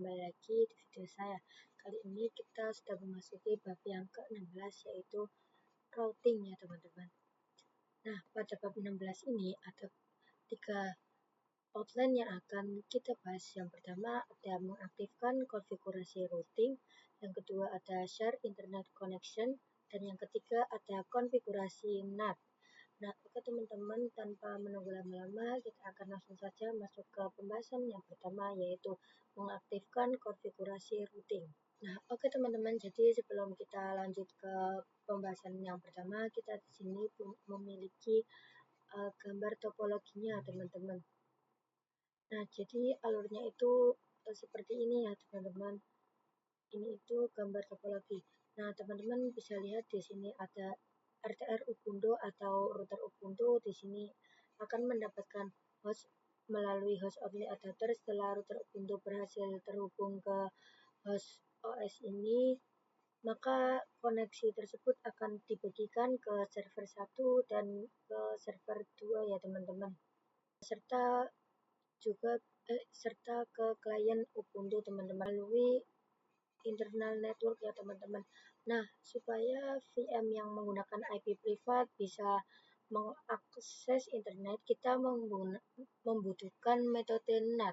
kembali lagi di video saya. Kali ini kita sudah memasuki bab yang ke-16, yaitu routing ya teman-teman. Nah, pada bab 16 ini ada 3 outline yang akan kita bahas. Yang pertama ada mengaktifkan konfigurasi routing, yang kedua ada share internet connection, dan yang ketiga ada konfigurasi NAT. Nah, oke teman-teman, tanpa menunggu lama-lama, kita akan langsung saja masuk ke pembahasan yang pertama, yaitu mengaktifkan konfigurasi routing. Nah, oke teman-teman, jadi sebelum kita lanjut ke pembahasan yang pertama, kita di sini memiliki gambar topologinya teman-teman. Nah, jadi alurnya itu seperti ini ya teman-teman. Ini itu gambar topologi. Nah, teman-teman bisa lihat di sini ada RTR Ubuntu atau router Ubuntu. Di sini akan mendapatkan host melalui host only adapter. Setelah router Ubuntu berhasil terhubung ke host OS ini, maka koneksi tersebut akan dibagikan ke server 1 dan ke server 2 ya teman-teman. Serta ke klien Ubuntu teman-teman melalui internal network ya teman-teman. Nah, supaya VM yang menggunakan IP privat bisa mengakses internet, kita membutuhkan metode NAT.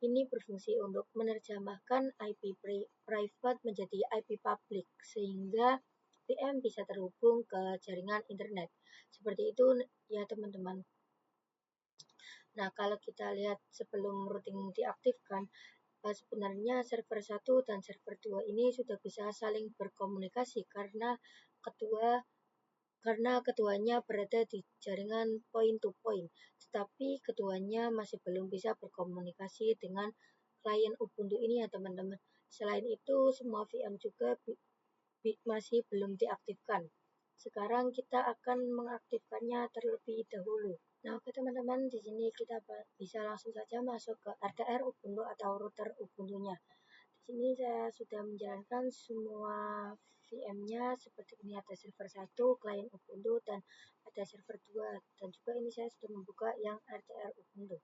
Ini berfungsi untuk menerjemahkan IP private menjadi IP public, sehingga VM bisa terhubung ke jaringan internet. Seperti itu ya teman-teman. Nah, kalau kita lihat sebelum routing diaktifkan, sebenarnya server 1 dan server 2 ini sudah bisa saling berkomunikasi karena keduanya berada di jaringan point to point, tetapi keduanya masih belum bisa berkomunikasi dengan klien Ubuntu ini ya teman-teman. Selain itu, semua VM juga masih belum diaktifkan. Sekarang kita akan mengaktifkannya terlebih dahulu. Nah, oke teman-teman, di sini kita bisa langsung saja masuk ke RTR Ubuntu atau router Ubuntu-nya. Di sini saya sudah menjalankan semua VM-nya seperti ini, ada server 1, klien Ubuntu, dan ada server 2, dan juga ini saya sudah membuka yang RTR Ubuntu.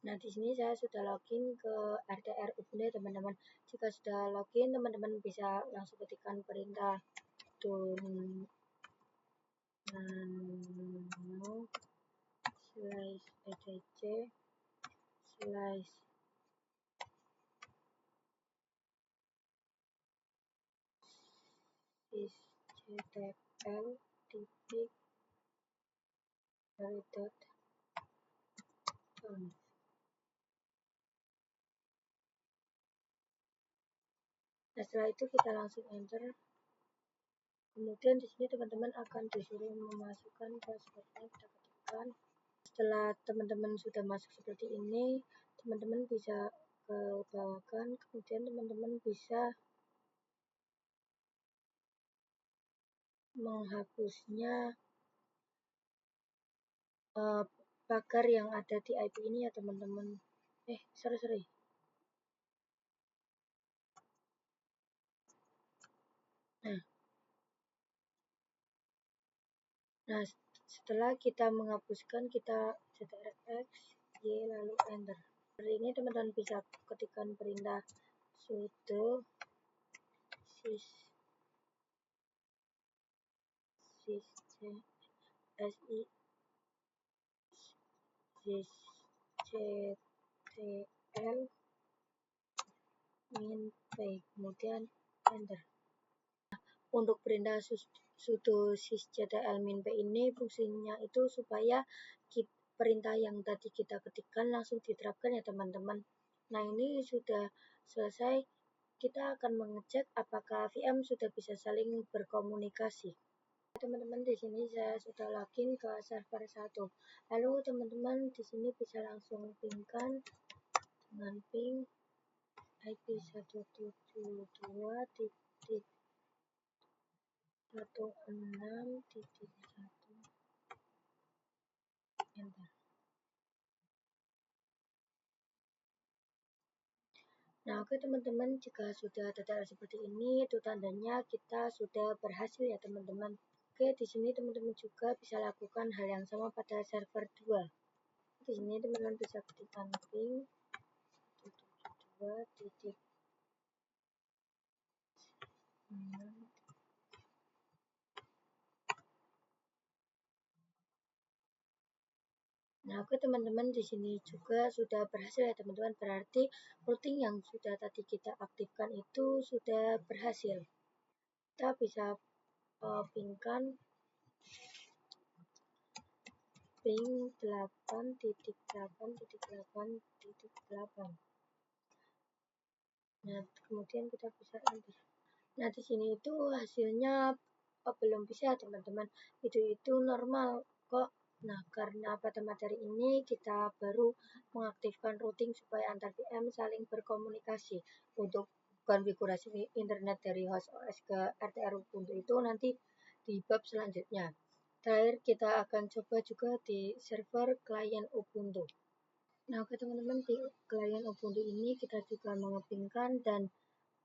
Nah, di sini saya sudah login ke RTR Ubuntu ya teman-teman. Jika sudah login, teman-teman bisa langsung ketikkan perintah nano /etc /sysctl titik .conf. Nah, setelah itu kita langsung enter. Kemudian di sini teman-teman akan disuruh memasukkan passwordnya, kita ketikkan. Setelah teman-teman sudah masuk seperti ini, teman-teman bisa ke bawah kan, kemudian teman-teman bisa menghapusnya pagar yang ada di IP ini ya teman-teman. Sorry. Nah, setelah kita menghapuskan, kita ctrl+x, y, lalu enter. Seperti ini teman-teman bisa ketikkan perintah sudo sysctl -min-p, kemudian enter. Untuk perintah sudo sysctl -min-p ini fungsinya itu supaya perintah yang tadi kita ketikkan langsung diterapkan ya teman-teman. Nah, ini sudah selesai. Kita akan mengecek apakah VM sudah bisa saling berkomunikasi. Teman-teman, di sini saya sudah login ke server 1. Lalu teman-teman di sini bisa langsung pingkan dengan ping IP 172.16.1 enter. Nah, oke teman-teman, jika sudah data seperti ini, itu tandanya kita sudah berhasil ya teman-teman. Oke, di sini teman-teman juga bisa lakukan hal yang sama pada server 2. Di sini teman-teman bisa ketikkan ping titik Nah, oke teman-teman, di sini juga sudah berhasil ya teman-teman. Berarti routing yang sudah tadi kita aktifkan itu sudah berhasil. Kita bisa pingkan ping 8.8.8.8. Nah, kemudian kita bisa enter. Nah, di sini itu hasilnya belum bisa teman-teman. Itu normal kok. Nah, karena pada materi ini kita baru mengaktifkan routing supaya antar VM saling berkomunikasi. Untuk konfigurasi internet dari host OS ke RTR Ubuntu itu nanti di bab selanjutnya. Terakhir kita akan coba juga di server klien Ubuntu. Nah, oke teman-teman, di klien Ubuntu ini kita juga mengepingkan dan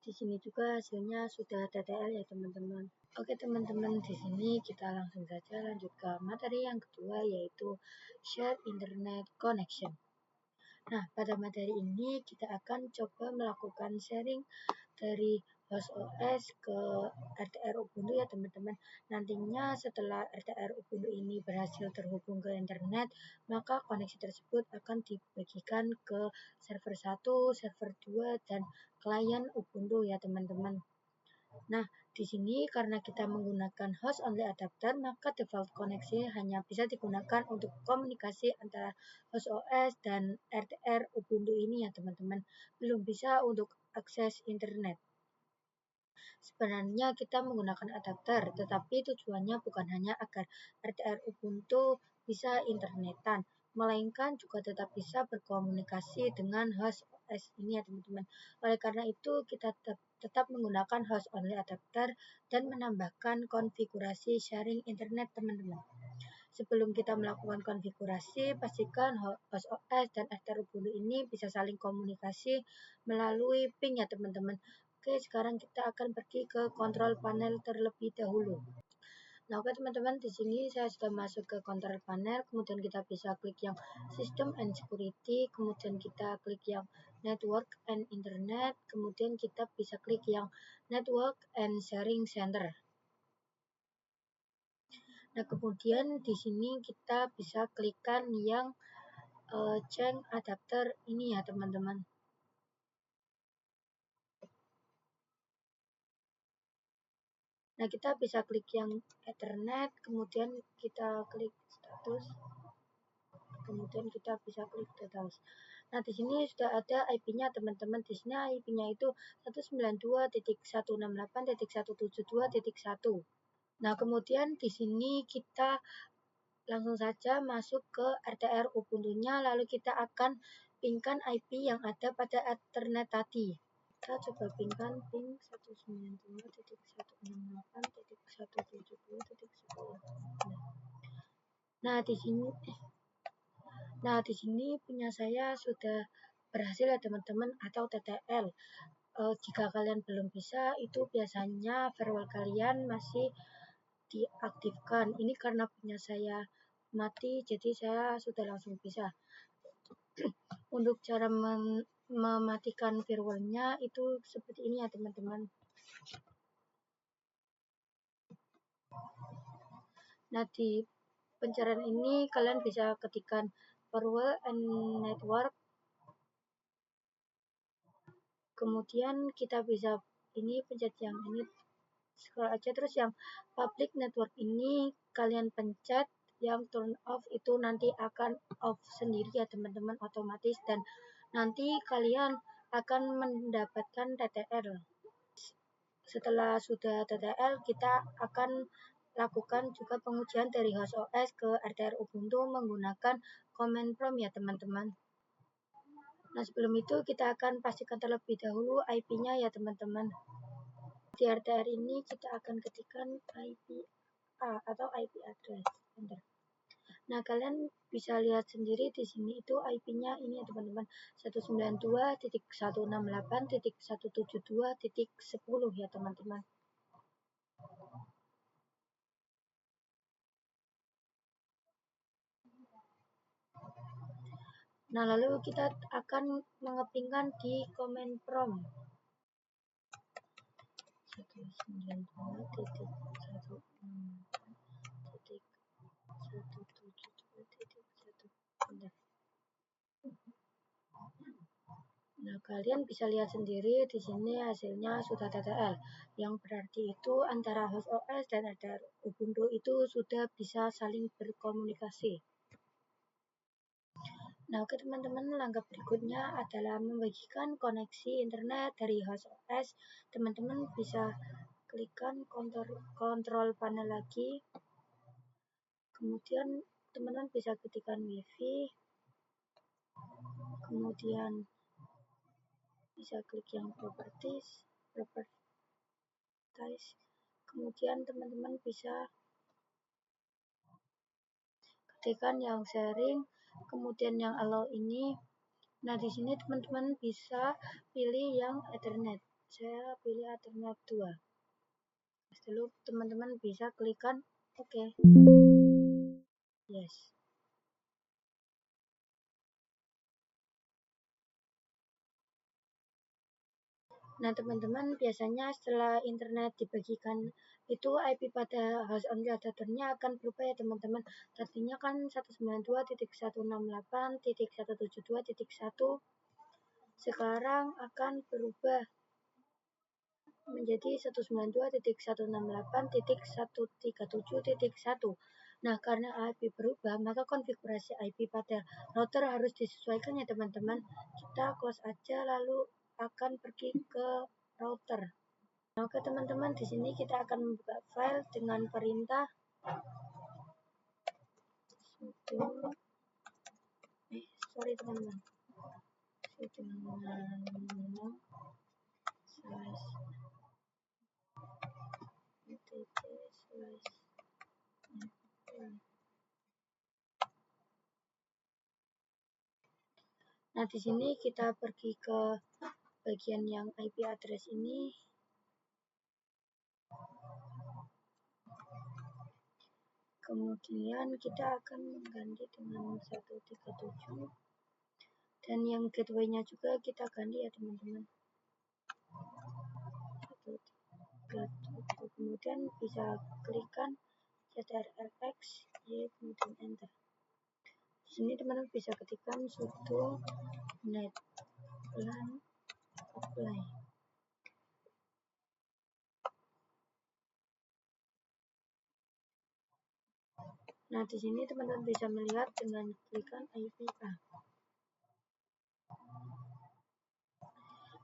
di sini juga hasilnya sudah TTL ya teman-teman. Oke teman-teman, di sini kita langsung saja lanjut ke materi yang kedua, yaitu Share Internet Connection. Nah, pada materi ini kita akan coba melakukan sharing dari host OS ke RTR Ubuntu ya teman-teman. Nantinya setelah RTR Ubuntu ini berhasil terhubung ke internet, maka koneksi tersebut akan dibagikan ke server 1, server 2, dan klien Ubuntu ya teman-teman. Nah, di sini karena kita menggunakan host only adapter, maka default koneksi hanya bisa digunakan untuk komunikasi antara host OS dan RTR Ubuntu ini ya teman-teman. Belum bisa untuk akses internet. Sebenarnya kita menggunakan adapter, tetapi tujuannya bukan hanya agar RTR Ubuntu bisa internetan, melainkan juga tetap bisa berkomunikasi dengan host OS ini ya teman-teman. Oleh karena itu kita tetap menggunakan host only adapter dan menambahkan konfigurasi sharing internet teman-teman. Sebelum kita melakukan konfigurasi, pastikan host OS dan RTR Ubuntu ini bisa saling komunikasi melalui ping ya teman-teman. Oke, sekarang kita akan pergi ke kontrol panel terlebih dahulu. Nah, oke teman-teman, di sini saya sudah masuk ke kontrol panel, kemudian kita bisa klik yang System and Security, kemudian kita klik yang Network and Internet, kemudian kita bisa klik yang Network and Sharing Center. Nah, kemudian di sini kita bisa klikkan yang change adapter ini ya teman-teman. Nah, kita bisa klik yang Ethernet, kemudian kita klik status, kemudian kita bisa klik details. Nah, di sini sudah ada IP-nya teman-teman. Di sini IP-nya itu 192.168.172.1. Nah, kemudian di sini kita langsung saja masuk ke RTR Ubuntu-nya, lalu kita akan pingkan IP yang ada pada Ethernet tadi. Kita coba pingkan ping 192.168.172.10. Nah, di sini punya saya sudah berhasil ya teman-teman, atau TTL. Jika kalian belum bisa, itu biasanya firewall kalian masih diaktifkan. Ini karena punya saya mati, jadi saya sudah langsung bisa. Untuk cara mematikan firewall-nya itu seperti ini ya teman-teman. Nah, di pencarian ini kalian bisa ketikkan firewall and network. Kemudian kita bisa ini pencet yang ini, scroll aja, terus yang public network ini kalian pencet, yang turn off itu nanti akan off sendiri ya teman-teman, otomatis, dan nanti kalian akan mendapatkan TTL. Setelah sudah TTL, kita akan lakukan juga pengujian dari host OS ke RTR Ubuntu menggunakan command prompt ya teman-teman. Nah, sebelum itu kita akan pastikan terlebih dahulu IP-nya ya teman-teman. Di RTR ini kita akan ketikkan IP-A atau IP address. Enter. Nah, kalian bisa lihat sendiri di sini itu IP-nya ini ya teman-teman, 192.168.172.10 ya teman-teman. Nah, lalu kita akan mengepingkan di command prompt 192.168.172.1. Nah, kalian bisa lihat sendiri di sini hasilnya sudah TTL, yang berarti itu antara host OS dan RTR Ubuntu itu sudah bisa saling berkomunikasi. Nah, oke teman-teman, langkah berikutnya adalah membagikan koneksi internet dari host OS. Teman-teman bisa klikkan kontrol panel lagi. Kemudian teman-teman bisa ketikkan WiFi. Kemudian bisa klik yang properties. Kemudian teman-teman bisa ketikkan yang sharing, kemudian yang allow ini. Nah, di sini teman-teman bisa pilih yang Ethernet. Saya pilih Ethernet 2. Lalu teman-teman bisa klikkan OK. Yes. Nah, teman-teman, biasanya setelah internet dibagikan itu IP pada host only adapternya akan berubah ya teman-teman. Tadinya kan 192.168.172.1. Sekarang akan berubah menjadi 192.168.137.1. Nah, karena IP berubah, maka konfigurasi IP pada router harus disesuaikan ya teman-teman. Kita close aja lalu akan pergi ke router. Nah, oke teman-teman, di sini kita akan membuka file dengan perintah teman-teman. Nah, di sini kita pergi ke bagian yang IP address ini. Kemudian kita akan mengganti dengan 137. Dan yang gateway-nya juga kita ganti ya teman-teman. 137. Kemudian bisa klikkan CTRL-X, kemudian enter. Di sini teman-teman bisa ketikkan sudo net plan apply. Nah, di sini teman-teman bisa melihat dengan klikkan IPA.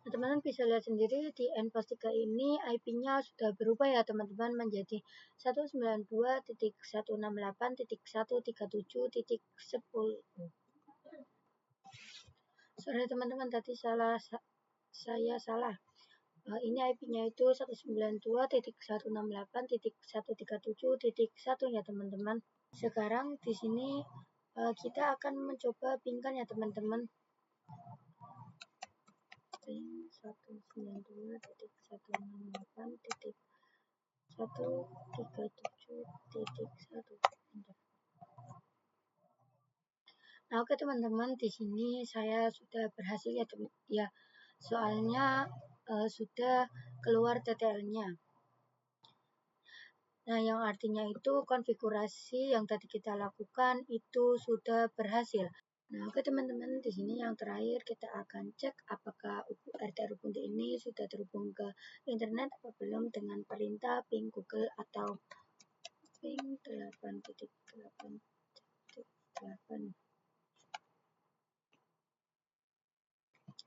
Nah, teman-teman bisa lihat sendiri di Npost 3 ini IP-nya sudah berubah ya teman-teman menjadi 192.168.137.10. Sorry teman-teman, tadi saya salah. Ini IP-nya itu 192.168.137.1 ya teman-teman. Sekarang di sini kita akan mencoba pingkan ya teman-teman. Ping 192.168.137.1. Nah, oke teman-teman, di sini saya sudah berhasil ya, soalnya sudah keluar TTL-nya. Nah, yang artinya itu konfigurasi yang tadi kita lakukan itu sudah berhasil. Nah, oke teman-teman, di sini yang terakhir kita akan cek apakah RTR Ubuntu ini sudah terhubung ke internet atau belum dengan perintah ping Google atau ping 8.8.8.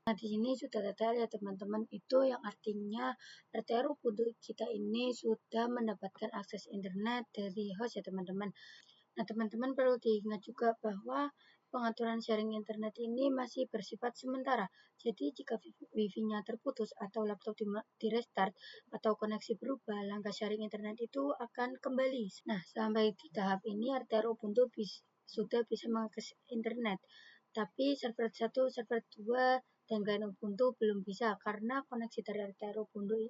Nah, di sini sudah TTL ya teman-teman, itu yang artinya RTR Ubuntu kita ini sudah mendapatkan akses internet dari host ya teman-teman. Nah, teman-teman perlu diingat juga bahwa pengaturan sharing internet ini masih bersifat sementara. Jadi, jika wifi-nya terputus atau laptop di restart atau koneksi berubah, langkah sharing internet itu akan kembali. Nah, sampai di tahap ini RTR Ubuntu sudah bisa mengakses internet. Tapi server 1, server 2, dan klien Ubuntu belum bisa karena koneksi dari RTR Ubuntu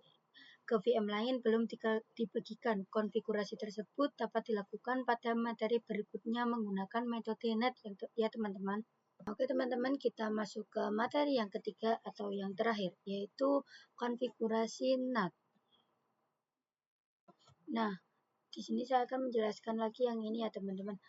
ke VM lain belum dibagikan. Konfigurasi tersebut dapat dilakukan pada materi berikutnya menggunakan metode net ya teman-teman. Oke teman-teman, kita masuk ke materi yang ketiga atau yang terakhir, yaitu konfigurasi NAT. Nah, di sini saya akan menjelaskan lagi yang ini ya teman-teman.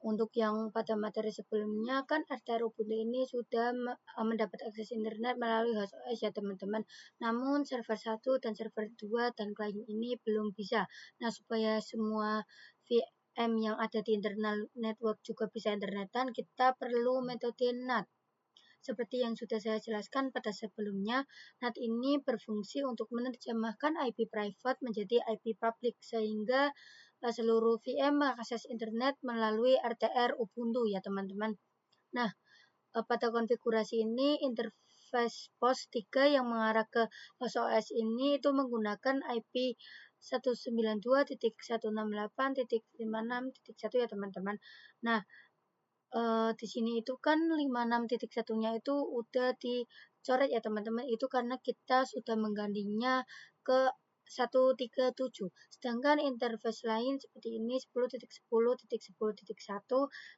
Untuk yang pada materi sebelumnya kan RTR Ubuntu ini sudah mendapat akses internet melalui host OS ya teman-teman. Namun server 1 dan server 2 dan klien ini belum bisa. Nah, supaya semua VM yang ada di internal network juga bisa internetan, kita perlu metode NAT. Seperti yang sudah saya jelaskan pada sebelumnya, NAT ini berfungsi untuk menerjemahkan IP private menjadi IP public sehingga seluruh VM mengakses internet melalui RTR Ubuntu ya teman-teman. Nah, pada konfigurasi ini interface post 3 yang mengarah ke host OS ini itu menggunakan IP 192.168.56.1 ya teman-teman. Nah, di sini itu kan 56.1-nya itu udah dicoret ya teman-teman, itu karena kita sudah menggantinya ke 137. Sedangkan interface lain seperti ini 10.10.10.1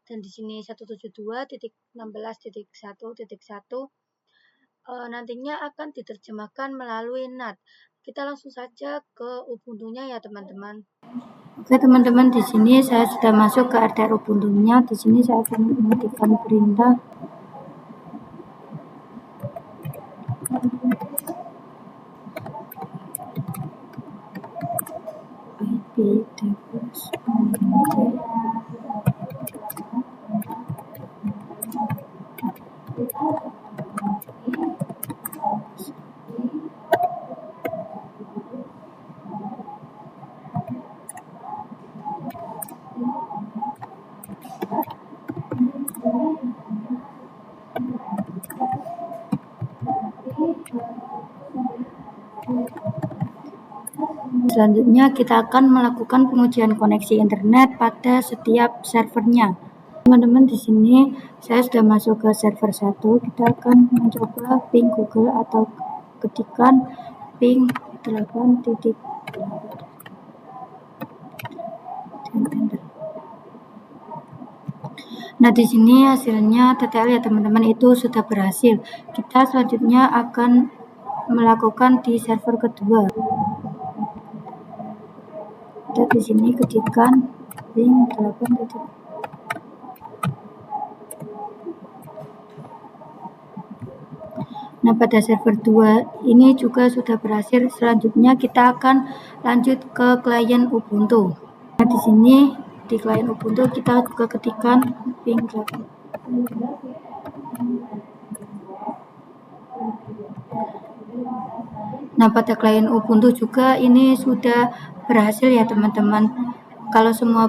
dan di sini 172.16.1.1 nantinya akan diterjemahkan melalui NAT. Kita langsung saja ke Ubuntu-nya ya teman-teman. Oke teman-teman, di sini saya sudah masuk ke RTR Ubuntu-nya. Di sini saya akan mengetikkan perintah IP tables Selanjutnya kita akan melakukan pengujian koneksi internet pada setiap servernya. Teman-teman, di sini saya sudah masuk ke server 1. Kita akan mencoba ping Google atau ketikan ping 8.8 dan enter. Nah, di sini hasilnya TTL ya teman-teman, itu sudah berhasil. Kita selanjutnya akan melakukan di server kedua. Kita di sini ketikkan ping 8. Nah, pada server 2 ini juga sudah berhasil. Selanjutnya kita akan lanjut ke klien Ubuntu. Nah, di sini di klien Ubuntu kita juga ketikkan ping 8. Nah, pada klien Ubuntu juga ini sudah berhasil ya teman-teman. Kalau semua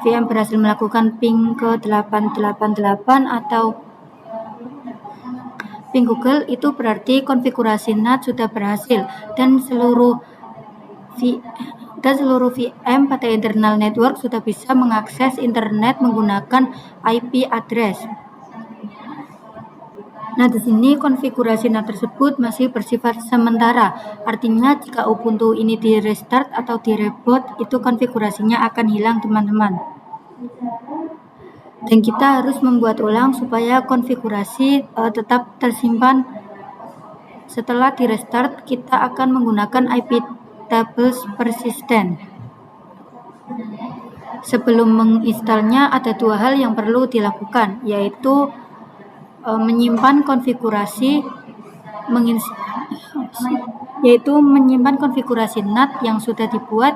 VM berhasil melakukan ping ke 888 atau ping Google, itu berarti konfigurasi NAT sudah berhasil dan seluruh VM pada internal network sudah bisa mengakses internet menggunakan IP address. Nah, di sini konfigurasi NAT tersebut masih bersifat sementara. Artinya jika Ubuntu ini di restart atau di reboot, itu konfigurasinya akan hilang teman-teman. Dan kita harus membuat ulang supaya konfigurasi tetap tersimpan. Setelah di restart, kita akan menggunakan IP tables persistent. Sebelum menginstalnya ada dua hal yang perlu dilakukan, yaitu menyimpan konfigurasi NAT yang sudah dibuat,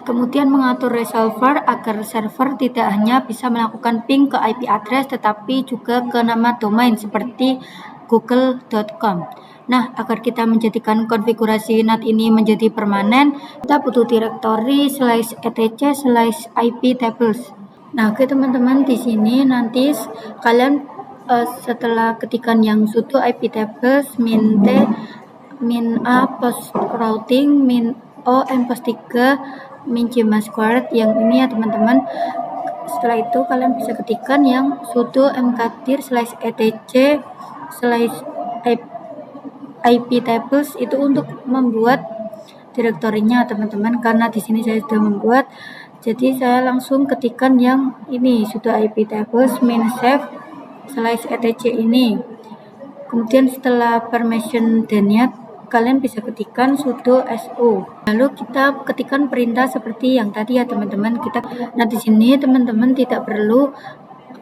kemudian mengatur resolver agar server tidak hanya bisa melakukan ping ke IP address tetapi juga ke nama domain seperti google.com. Nah, agar kita menjadikan konfigurasi NAT ini menjadi permanen, kita butuh direktori /etc/IP tables. Nah, oke teman-teman, di sini nanti kalian setelah ketikan yang sudo IP tables min t min a post routing min o post 3 min jma squared yang ini ya teman-teman. Setelah itu kalian bisa ketikkan yang sudo mkdir /etc/IP tables itu untuk membuat direktorinya teman-teman, karena di sini saya sudah membuat. Jadi saya langsung ketikkan yang ini sudo IP tables min save slice etc ini. Kemudian setelah permission denied, kalian bisa ketikkan sudo su. Lalu kita ketikkan perintah seperti yang tadi ya teman-teman. Nah di sini teman-teman tidak perlu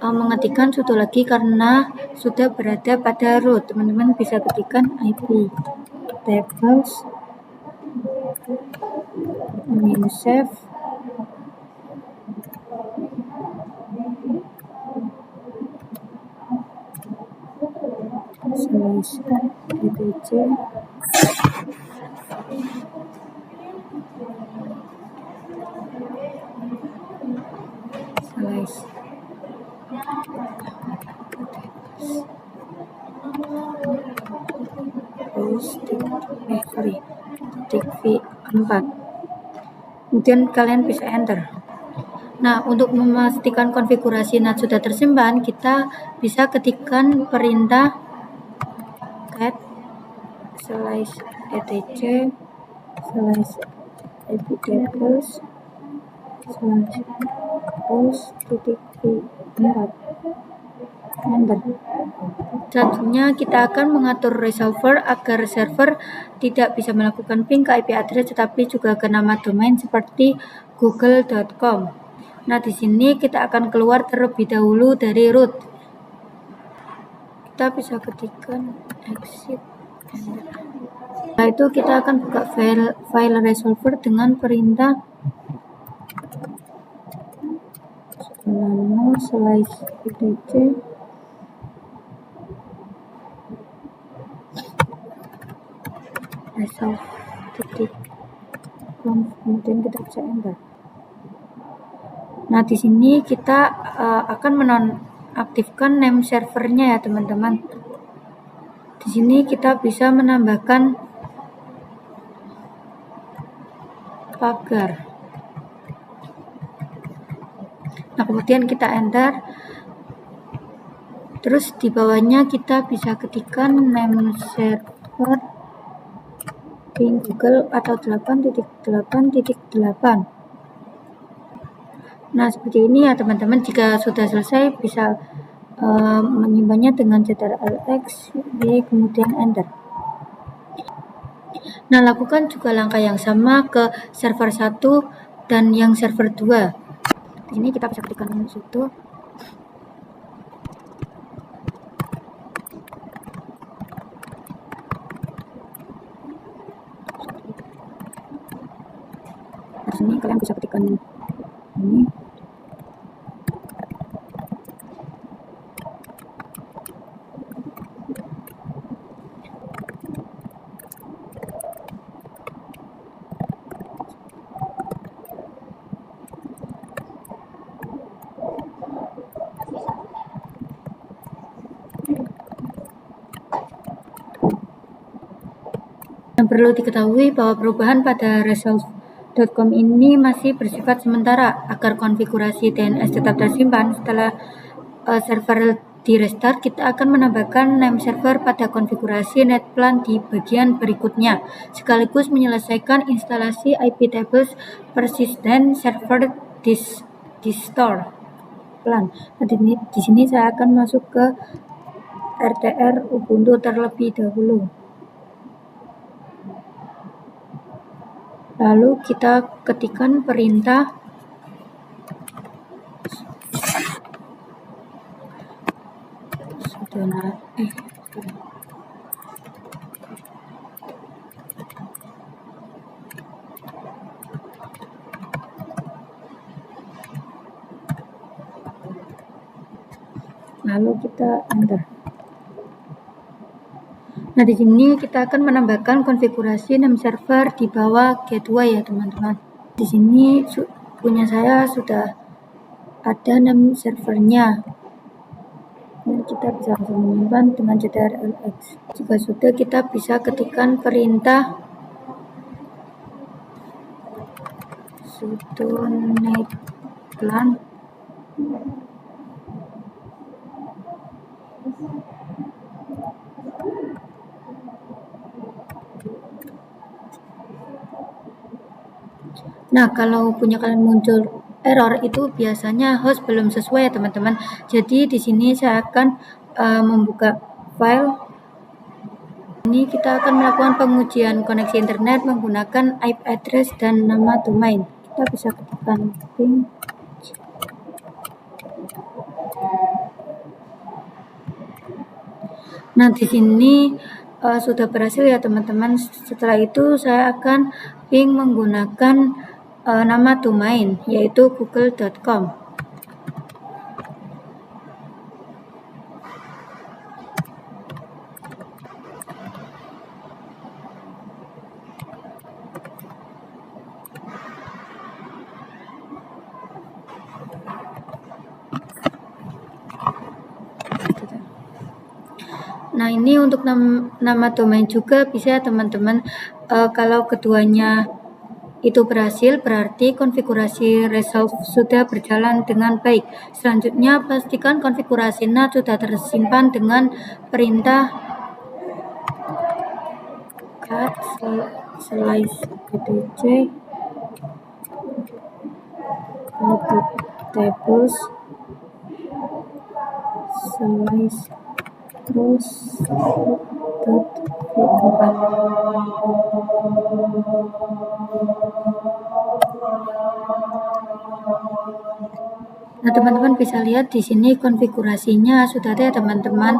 mengetikkan sudo lagi karena sudah berada pada root. Teman-teman bisa ketikkan ip tables new save slash etc slash titik v4. Kemudian kalian bisa enter. Nah, untuk memastikan konfigurasi NAT sudah tersimpan, kita bisa ketikkan perintah cat slash etc slash epitables slash post titik v4. Enter. Selanjutnya kita akan mengatur resolver agar server tidak bisa melakukan ping ke IP address tetapi juga ke nama domain seperti google.com. Nah, di sini kita akan keluar terlebih dahulu dari root. Kita bisa ketikkan exit. Setelah itu kita akan buka file resolver dengan perintah nano slash etc resolve.com, kemudian kita bisa enter. Nah, di sini kita akan menonaktifkan name servernya ya teman-teman. Di sini kita bisa menambahkan pagar. Nah, kemudian kita enter. Terus di bawahnya kita bisa ketikkan name server ping Google atau 8.8.8. Nah, seperti ini ya teman-teman. Jika sudah selesai bisa menyimpannya dengan ctrl+x, y, kemudian enter. Nah, lakukan juga langkah yang sama ke server 1 dan yang server 2. Ini kita bisa ketikkan sudo di sini kalian bisa ketikkan ini. Yang perlu diketahui bahwa perubahan pada resolve.com ini masih bersifat sementara. Agar konfigurasi DNS tetap tersimpan setelah server di restart, kita akan menambahkan name server pada konfigurasi netplan di bagian berikutnya, sekaligus menyelesaikan instalasi iptables persistent server distore plan. Nah, di sini saya akan masuk ke RTR Ubuntu terlebih dahulu. Lalu kita ketikkan perintah lalu kita enter. Nah, di sini kita akan menambahkan konfigurasi name server di bawah gateway ya teman-teman. Di sini punya saya sudah ada name servernya. Dan kita bisa langsung menyimpan dengan ctrl+x. Jika sudah, kita bisa ketikkan perintah sudo netplan Nah, kalau punya kalian muncul error itu biasanya host belum sesuai ya teman-teman. Jadi di sini saya akan membuka file. Ini kita akan melakukan pengujian koneksi internet menggunakan IP address dan nama domain. Kita bisa ketikkan ping. Nah, di sini sudah berhasil ya teman-teman. Setelah itu saya akan ping menggunakan nama domain yaitu google.com. Nah, ini untuk nama domain juga bisa teman-teman. Kalau keduanya itu berhasil, berarti konfigurasi resolve sudah berjalan dengan baik. Selanjutnya, pastikan konfigurasi NAT sudah tersimpan dengan perintah cat slice btc tables slice terus Nah, teman-teman bisa lihat di sini konfigurasinya sudah ada ya teman-teman.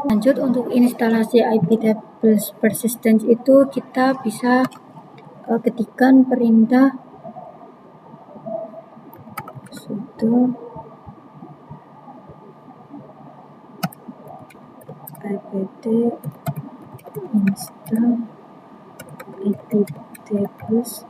Lanjut, untuk instalasi IP tables persistence itu kita bisa ketikkan perintah sudo apt install IP tables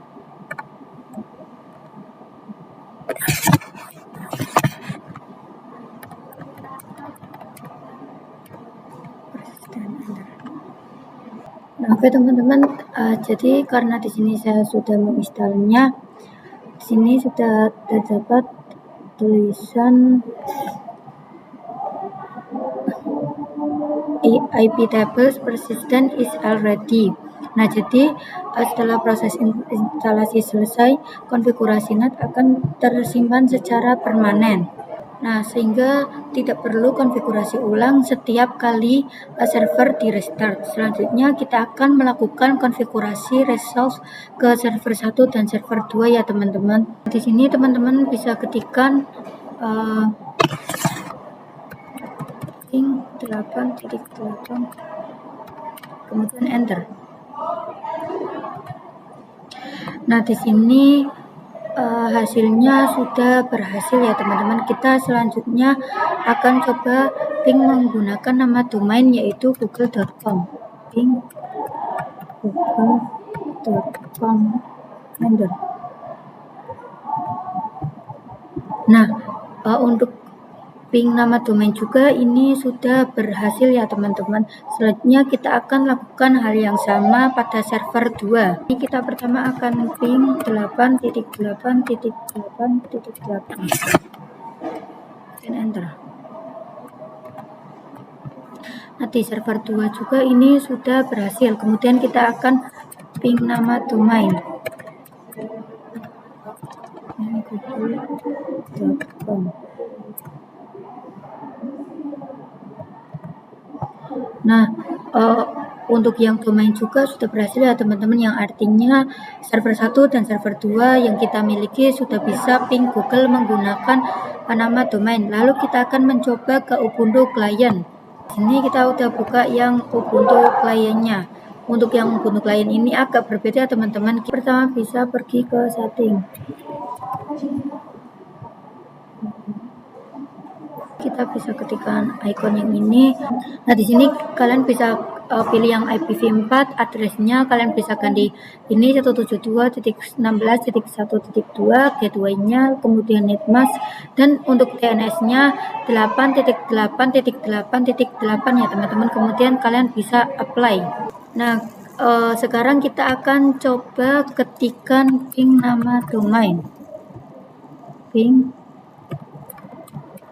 Nah, oke teman-teman, jadi karena di sini saya sudah menginstalnya, di sini sudah terdapat tulisan IP tables persistent is already. Nah, jadi setelah proses instalasi selesai, konfigurasi NAT akan tersimpan secara permanen. Nah, sehingga tidak perlu konfigurasi ulang setiap kali server di restart. Selanjutnya kita akan melakukan konfigurasi resolve ke server 1 dan server 2 ya teman-teman. Di sini teman-teman bisa ketikkan ping 8.8 kemudian enter. Nah, di sini hasilnya sudah berhasil ya teman-teman. Kita selanjutnya akan coba ping menggunakan nama domain yaitu google.com. Ping google.com enter. Nah, untuk ping nama domain juga ini sudah berhasil ya teman-teman. Selanjutnya kita akan lakukan hal yang sama pada server 2. Ini kita pertama akan ping 8.8.8.8 dan enter. Nah, di server 2 juga ini sudah berhasil. Kemudian kita akan ping nama domain google.com. Nah, untuk yang domain juga sudah berhasil ya teman-teman, yang artinya server 1 dan server 2 yang kita miliki sudah bisa ping Google menggunakan nama domain. Lalu kita akan mencoba ke Ubuntu client. Ini kita udah buka yang Ubuntu clientnya. Untuk yang Ubuntu client ini agak berbeda teman-teman. Pertama bisa pergi ke setting. Kita bisa ketikkan icon yang ini. Nah, di sini kalian bisa pilih yang IPv4, addressnya kalian bisa ganti ini 172.16.1.2, gateway-nya, kemudian netmask, dan untuk DNS-nya 8.8.8.8 ya teman-teman. Kemudian kalian bisa apply. Nah, sekarang kita akan coba ketikkan ping nama domain. Ping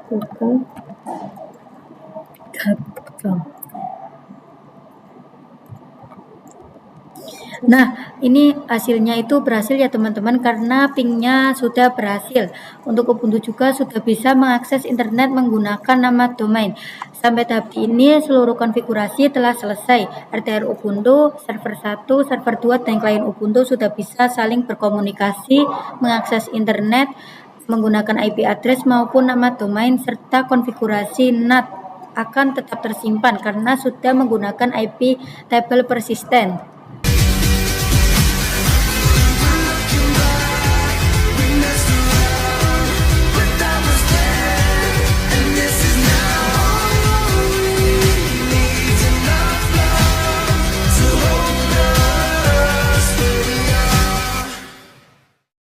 google.com. Nah, ini hasilnya itu berhasil ya teman-teman karena pingnya sudah berhasil. Untuk Ubuntu juga sudah bisa mengakses internet menggunakan nama domain. Sampai tahap ini seluruh konfigurasi telah selesai. RTR Ubuntu, server 1, server 2, dan klien Ubuntu sudah bisa saling berkomunikasi, mengakses internet, menggunakan IP address maupun nama domain, serta konfigurasi NAT akan tetap tersimpan karena sudah menggunakan IP table persistent.